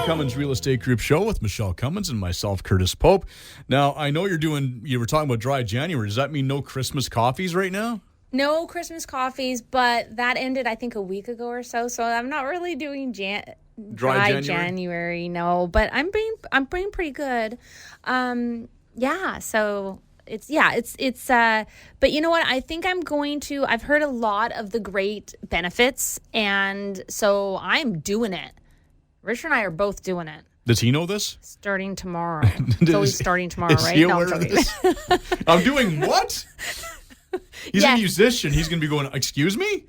Cummins Real Estate Group show with Michele Cummins and myself, Curtis Pope. Now, I know you were talking about dry January. Does that mean no Christmas coffees right now? No Christmas coffees, but that ended, I think, a week ago or so. So I'm not really doing dry January. No, but I'm being pretty good. So it's but you know what? I think I've heard a lot of the great benefits, and so I'm doing it. Richard and I are both doing it. Does he know this? Starting tomorrow. It's always starting tomorrow, right? Is he aware of this? I'm doing what? He's a musician. He's going to be going, excuse me?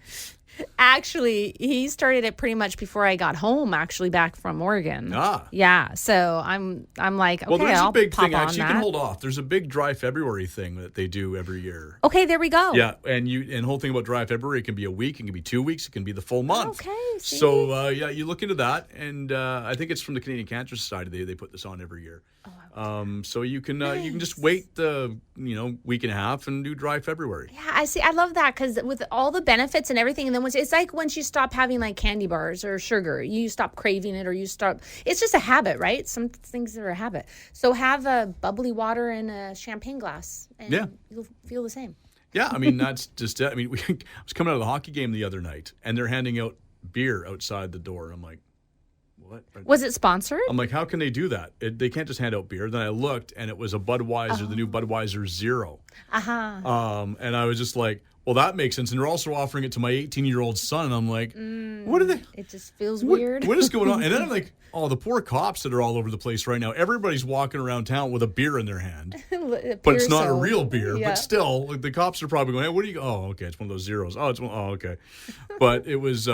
Actually, he started it pretty much before I got home, actually, back from Oregon. Yeah, so I'm like, okay, there's I'll a big pop thing. on Actually, that. you can hold off. There's a big dry February thing that they do every year. Okay, there we go. Yeah, and the whole thing about dry February, it can be a week, it can be 2 weeks, it can be the full month. Okay, see? So, you look into that, and I think it's from the Canadian Cancer Society. They put this on every year. So you can just wait the week and a half and do dry February. Yeah, I see. I love that because with all the benefits and everything, and then it's like once you stop having like candy bars or sugar, you stop craving it, or you stop. It's just a habit, right? Some things are a habit. So have a bubbly water in a champagne glass, and you'll feel the same. Yeah, I mean that's just it. I mean, I was coming out of the hockey game the other night, and they're handing out beer outside the door. I'm like, what? Was it sponsored? I'm like, how can they do that? They can't just hand out beer. Then I looked, and it was a Budweiser, the new Budweiser Zero. And I was just like, well, that makes sense. And they're also offering it to my 18-year-old son. And I'm like, what are they? It just feels weird. What is going on? And then I'm like, oh, the poor cops that are all over the place right now. Everybody's walking around town with a beer in their hand. But it's not a real beer. Yeah. But still, like, the cops are probably going, hey, what do you... Oh, okay, it's one of those zeros. Oh, okay. But it was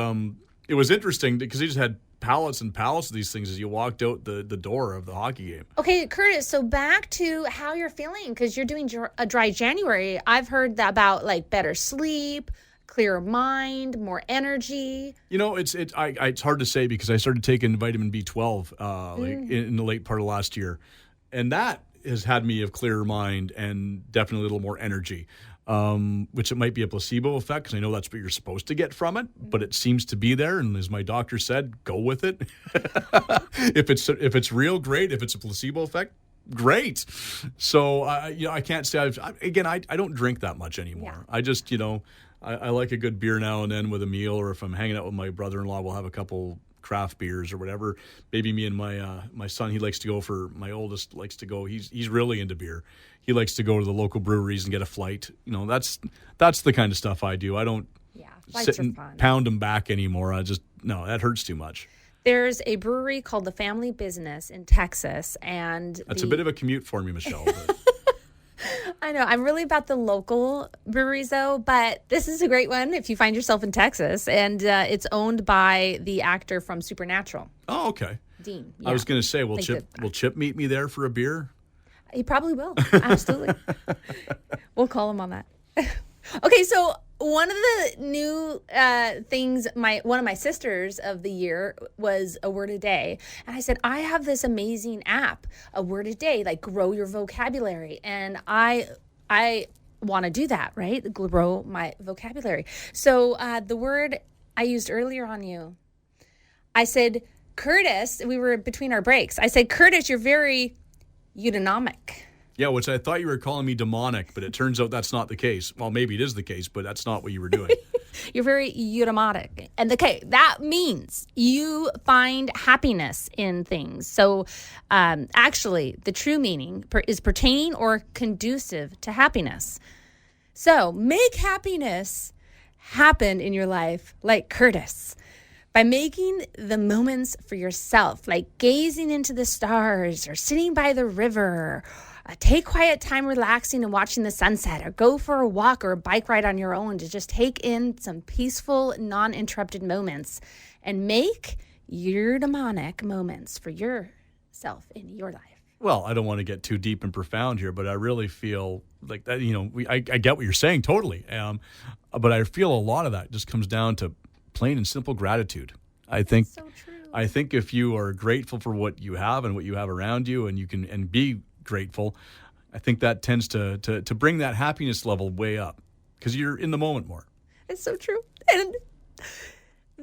interesting because he just had pallets and pallets of these things as you walked out the door of the hockey game. Okay, Curtis, so back to how you're feeling, because you're doing a dry January. I've heard about like better sleep, clearer mind, more energy. It's hard to say because I started taking vitamin B12 in the late part of last year, and that has had me of clearer mind and definitely a little more energy. Which it might be a placebo effect because I know that's what you're supposed to get from it, but it seems to be there. And as my doctor said, go with it. If it's real, great. If it's a placebo effect, great. So I can't say I don't drink that much anymore. Yeah. I just I like a good beer now and then with a meal, or if I'm hanging out with my brother-in-law, we'll have a couple craft beers or whatever. Maybe me and my son, my oldest likes to go. He's really into beer. He likes to go to the local breweries and get a flight. That's the kind of stuff I do. I don't sit and pound them back anymore. That hurts too much. There's a brewery called The Family Business in Texas, and that's a bit of a commute for me, Michele. But. I know. I'm really about the local breweries, though, but this is a great one if you find yourself in Texas, and it's owned by the actor from Supernatural. Oh, okay. Dean. Yeah. I was going to say, will Chip meet me there for a beer? He probably will. Absolutely. We'll call him on that. Okay, so one of the new things, one of my sisters of the year was a word a day. And I said, I have this amazing app, a word a day, like grow your vocabulary. And I want to do that, right? Grow my vocabulary. So the word I used earlier on you, I said, Curtis, we were between our breaks. I said, Curtis, you're very eudaimonic. Yeah, which I thought you were calling me demonic, but it turns out that's not the case. Well, maybe it is the case, but that's not what you were doing. You're very eudaimonic. And that means you find happiness in things. So actually, the true meaning is pertaining or conducive to happiness. So make happiness happen in your life like Curtis. By making the moments for yourself, like gazing into the stars or sitting by the river, take quiet time relaxing and watching the sunset, or go for a walk or a bike ride on your own to just take in some peaceful, non-interrupted moments and make eudaimonic moments for yourself in your life. Well, I don't want to get too deep and profound here, but I really feel like that, I get what you're saying totally. But I feel a lot of that just comes down to plain and simple gratitude. I think so true. I think if you are grateful for what you have and what you have around you, and you can be grateful, I think that tends to bring that happiness level way up because you're in the moment more. It's so true. And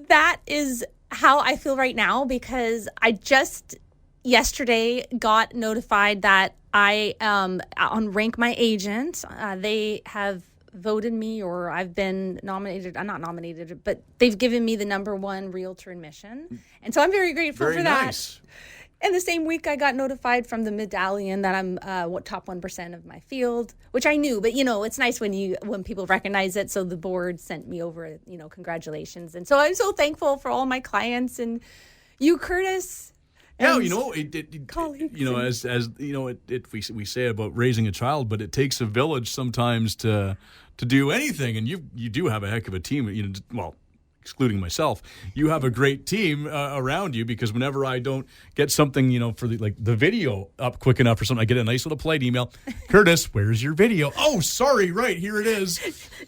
that is how I feel right now because I just yesterday got notified that I on Rank My Agent. They have voted me, or I've been nominated. I'm not nominated, but they've given me the #1 realtor in Mission. And so I'm very grateful for that. Nice. And the same week I got notified from the Medallion that I'm top 1% of my field, which I knew, but it's nice when people recognize it. So the board sent me over, congratulations. And so I'm so thankful for all my clients and you, Curtis. Yeah, we say about raising a child, but it takes a village sometimes to do anything, and you do have a heck of a team. Excluding myself, you have a great team around you, because whenever I don't get something, for the video up quick enough or something, I get a nice little polite email. Curtis, where's your video? Oh, sorry, right, here it is.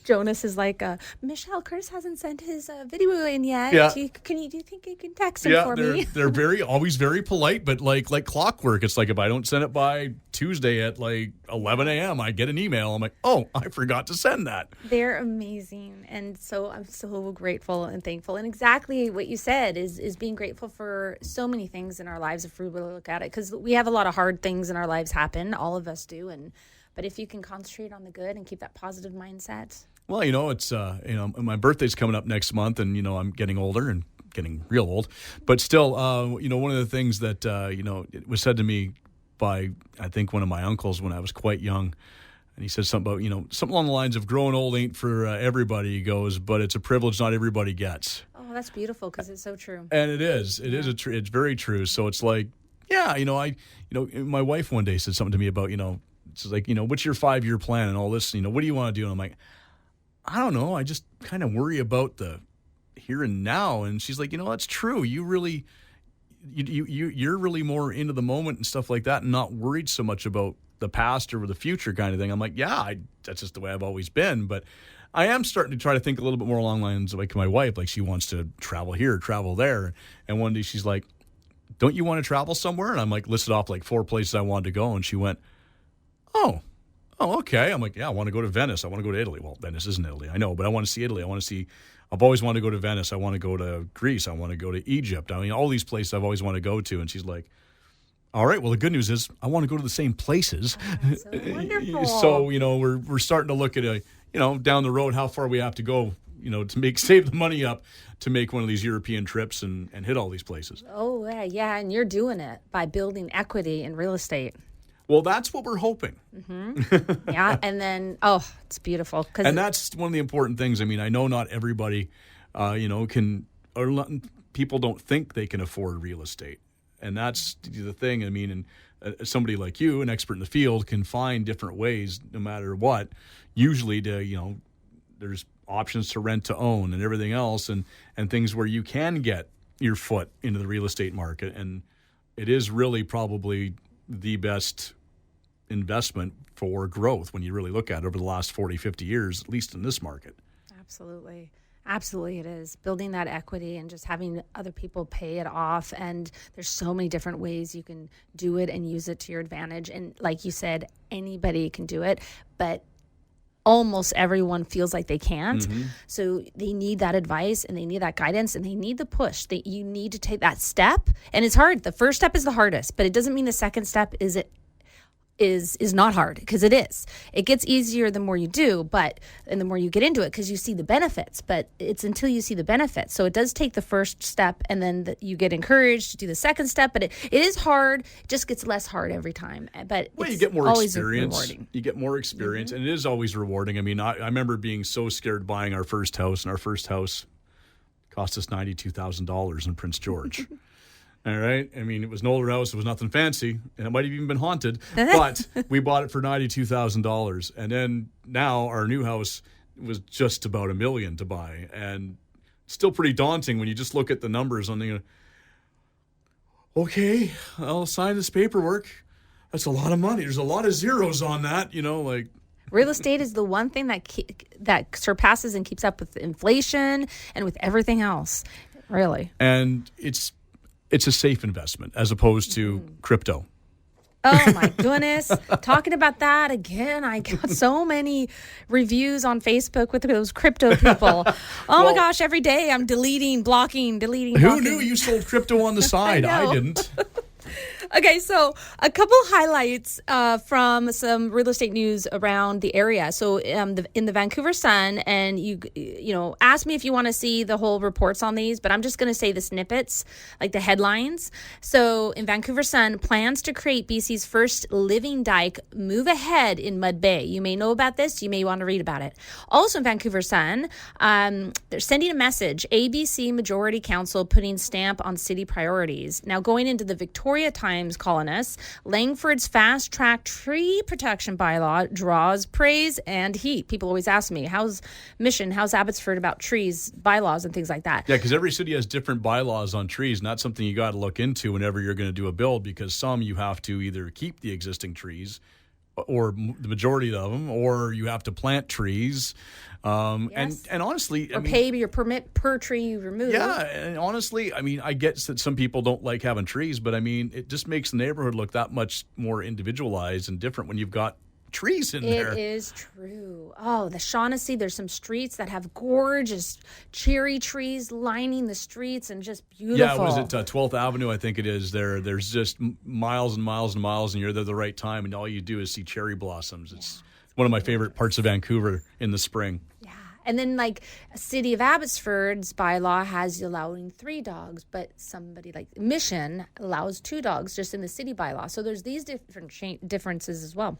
Jonas is like, Michele, Curtis hasn't sent his video in yet. Yeah. Do you think you can text him for me? They're always very polite, but like clockwork. It's like if I don't send it by Tuesday at 11 a.m., I get an email. I'm like, oh, I forgot to send that. They're amazing. And so I'm so grateful and thankful. And exactly what you said is being grateful for so many things in our lives, if we really look at it, because we have a lot of hard things in our lives happen. All of us do. But if you can concentrate on the good and keep that positive mindset. Well, it's, my birthday's coming up next month, and, I'm getting older and getting real old. But still, one of the things that, it was said to me by, I think, one of my uncles when I was quite young. And he said something about, something along the lines of growing old ain't for everybody, he goes, but it's a privilege not everybody gets. Oh, that's beautiful, because it's so true. And it is. It is. It's very true. So it's like, my wife one day said something to me about, it's like, what's your 5-year plan and all this? What do you want to do? And I'm like, I don't know. I just kind of worry about the here and now. And she's like, that's true. You really, you're really more into the moment and stuff like that, and not worried so much about the past or the future kind of thing. I'm like, that's just the way I've always been. But I am starting to try to think a little bit more along the lines of like my wife, like she wants to travel here, travel there. And one day she's like, don't you want to travel somewhere? And I'm like, listed off like 4 places I wanted to go. And she went, oh, okay. I'm like, yeah, I want to go to Venice. I want to go to Italy. Well, Venice isn't Italy, I know, but I want to see Italy. I've always wanted to go to Venice. I want to go to Greece. I want to go to Egypt. I mean, all these places I've always wanted to go to. And she's like, all right, well, the good news is I want to go to the same places. Oh, that's so wonderful. So, we're starting to look at down the road how far we have to go, to save the money up to make one of these European trips and hit all these places. Oh, yeah, and you're doing it by building equity in real estate. Well, that's what we're hoping. Mm-hmm. Yeah, and then, it's beautiful. And that's one of the important things. I mean, I know not everybody, can, or people don't think they can afford real estate. And that's the thing. I mean, and somebody like you, an expert in the field, can find different ways, no matter what, usually to, there's options to rent to own and everything else, and things where you can get your foot into the real estate market. And it is really probably the best investment for growth when you really look at it over the last 40, 50 years, at least in this market. Absolutely. Absolutely, it is. Building that equity and just having other people pay it off. And there's so many different ways you can do it and use it to your advantage. And like you said, anybody can do it, but almost everyone feels like they can't. Mm-hmm. So they need that advice and they need that guidance and they need the push. That you need to take that step. And it's hard. The first step is the hardest, but it doesn't mean the second step is not hard, because it is. It gets easier the more you do, and the more you get into it, because you see the benefits, but it's until you see the benefits. So it does take the first step, and then you get encouraged to do the second step, but it is hard. It just gets less hard every time. But you get more experience. Rewarding. You get more experience, mm-hmm. and it is always rewarding. I mean, I remember being so scared buying our first house, and our first house cost us $92,000 in Prince George. All right. I mean, it was an older house. It was nothing fancy, and it might have even been haunted. But we bought it for $92,000, and then now our new house was just about $1 million to buy, and still pretty daunting when you just look at the numbers on the. Okay, I'll sign this paperwork. That's a lot of money. There's a lot of zeros on that. Real estate is the one thing that surpasses and keeps up with inflation and with everything else. Really. And it's a safe investment as opposed to crypto. Oh my goodness. Talking about that again, I got so many reviews on Facebook with those crypto people. Oh my gosh, every day I'm deleting, blocking. Who knew you sold crypto on the side? I didn't. Okay, so a couple highlights from some real estate news around the area. So in the Vancouver Sun, and you know, ask me if you want to see the whole reports on these, but I'm just going to say the snippets, like the headlines. So in Vancouver Sun, plans to create BC's first living dike move ahead in Mud Bay. You may know about this. You may want to read about it. Also in Vancouver Sun, they're sending a message. ABC Majority Council putting stamp on city priorities. Now going into the Victoria Times columnist, Langford's fast-track tree protection bylaw draws praise and heat. People always ask me, how's Abbotsford about trees, bylaws, and things like that? Yeah, because every city has different bylaws on trees. Not something you got to look into whenever you're going to do a build, because some you have to either keep the existing trees, or the majority of them, or you have to plant trees. Yes. And honestly, or pay your permit per tree you remove. Yeah, and honestly, I mean, I get that some people don't like having trees, but I mean, it just makes the neighborhood look that much more individualized and different when you've got trees in there. It is true. Oh, the Shaughnessy, there's some streets that have gorgeous cherry trees lining the streets and just beautiful. Yeah, was it 12th Avenue, I think it is. There's just miles and miles and miles, and you're there the right time, and all you do is see cherry blossoms. It's one of my favorite parts of Vancouver in the spring. Yeah. And then, like, City of Abbotsford's bylaw has you allowing 3 dogs, but somebody like Mission allows 2 dogs just in the city bylaw. So there's these differences as well.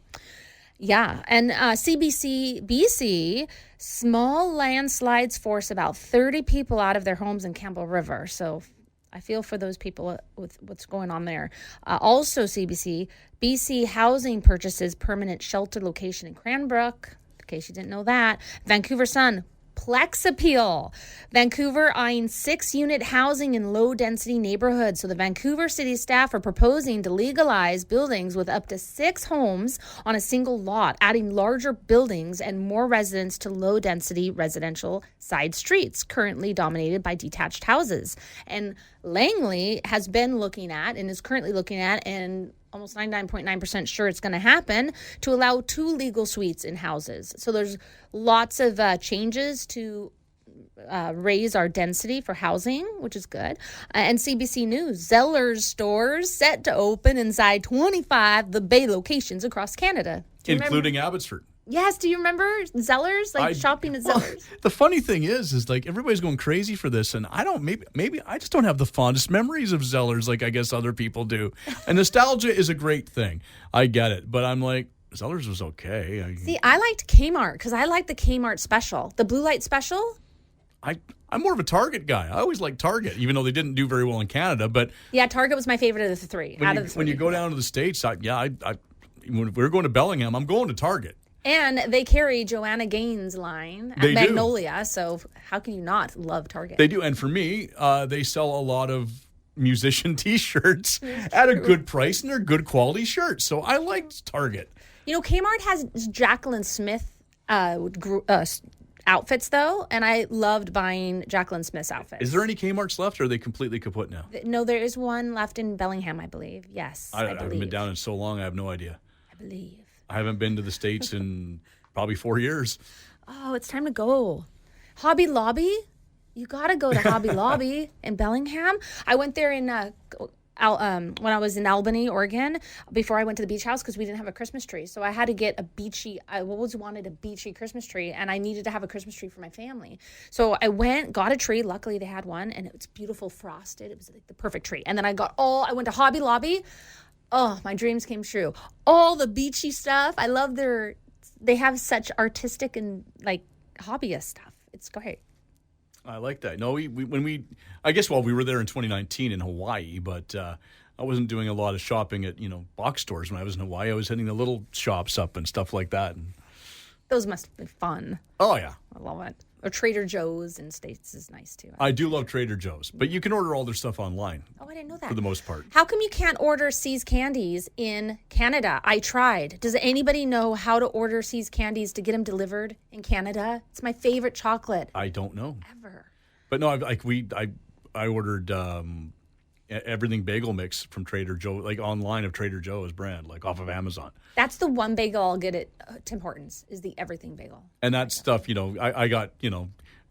Yeah. And CBC BC, small landslides force about 30 people out of their homes in Campbell River. So I feel for those people with what's going on there. Also CBC, BC housing purchases permanent shelter location in Cranbrook. In case you didn't know that. Vancouver Sun, Plex appeal. Vancouver eyeing 6-unit housing in low-density neighborhoods. So the Vancouver city staff are proposing to legalize buildings with up to 6 homes on a single lot, adding larger buildings and more residents to low-density residential side streets, currently dominated by detached houses. And Langley has been looking at and is currently looking at, and almost 99.9% sure it's going to happen, to allow 2 legal suites in houses. So there's lots of changes to raise our density for housing, which is good. And CBC News, Zellers stores set to open inside 25 the Bay locations across Canada. Including Abbotsford. Yes, do you remember Zellers? Shopping at Zellers? The funny thing is like everybody's going crazy for this, and I don't. Maybe I just don't have the fondest memories of Zellers like I guess other people do. And nostalgia is a great thing. I get it, but I'm like, Zellers was okay. See, I liked Kmart because I liked the Kmart special, the blue light special. I'm more of a Target guy. I always liked Target, even though they didn't do very well in Canada. But yeah, Target was my favorite of the 3. When you go down to the States, when we're going to Bellingham, I'm going to Target. And they carry Joanna Gaines' line at Magnolia, so how can you not love Target? They do, and for me, they sell a lot of musician T-shirts at a good price, and they're good quality shirts. So I liked Target. You know, Kmart has Jacqueline Smith outfits, though, and I loved buying Jacqueline Smith's outfits. Is there any Kmarts left, or are they completely kaput now? No, there is one left in Bellingham, I believe. Yes, I believe. haven't been down in so long, I have no idea. I believe. I haven't been to the States in probably 4 years. Oh, it's time to go. Hobby Lobby? You got to go to Hobby Lobby in Bellingham. I went there in when I was in Albany, Oregon, before I went to the beach house because we didn't have a Christmas tree. So I had to get I always wanted a beachy Christmas tree, and I needed to have a Christmas tree for my family. So I went, got a tree. Luckily, they had one, and it was beautiful frosted. It was like the perfect tree. And then I went to Hobby Lobby. Oh, my dreams came true. All the beachy stuff. I love they have such artistic and like hobbyist stuff. It's great. I like that. No, we were there in 2019 in Hawaii, but I wasn't doing a lot of shopping at, box stores when I was in Hawaii. I was hitting the little shops up and stuff like that. And those must have been fun. Oh, yeah. I love it. Or Trader Joe's in States is nice, too. I do love Trader Joe's, but you can order all their stuff online. Oh, I didn't know that. For the most part. How come you can't order See's Candies in Canada? I tried. Does anybody know how to order See's Candies to get them delivered in Canada? It's my favorite chocolate. I don't know. Ever. But no, I ordered everything bagel mix from Trader Joe, like online of Trader Joe's brand, like off of Amazon. That's the one bagel I'll get at Tim Hortons is the everything bagel. And that stuff, I got,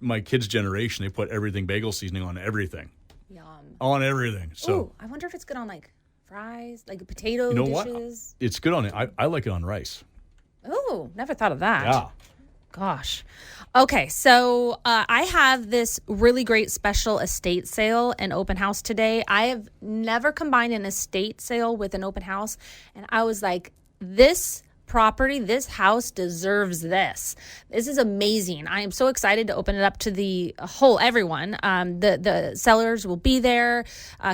my kids' generation, they put everything bagel seasoning on everything. Yum. On everything. So ooh, I wonder if it's good on like fries, like potato you know dishes. What? It's good on it. I like it on rice. Oh, never thought of that. Yeah. Gosh. Okay, so I have this really great special estate sale and open house today. I have never combined an estate sale with an open house, and I was like, this property, this house deserves this. This is amazing. I am so excited to open it up to the whole everyone. The sellers will be there.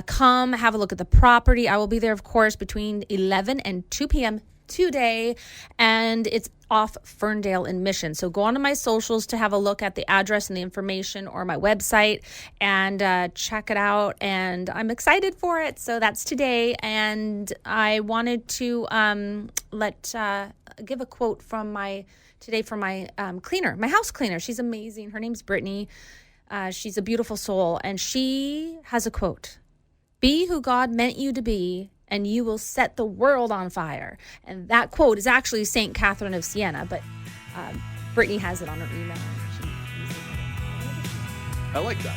Come have a look at the property. I will be there, of course, between 11 and 2 p.m. today, and it's off Ferndale in Mission. So go onto my socials to have a look at the address and the information, or my website, and check it out. And I'm excited for it. So that's today. And I wanted to give a quote from my cleaner, my house cleaner. She's amazing. Her name's Brittany. She's a beautiful soul, and she has a quote: "Be who God meant you to be, and you will set the world on fire." And that quote is actually St. Catherine of Siena, but Brittany has it on her email. I like that.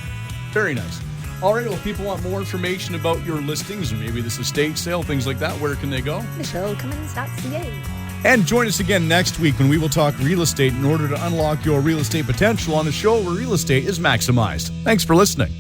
Very nice. All right, well, if people want more information about your listings, and maybe this estate sale, things like that, where can they go? MicheleCummins.ca. And join us again next week when we will talk real estate in order to unlock your real estate potential on the show where real estate is maximized. Thanks for listening.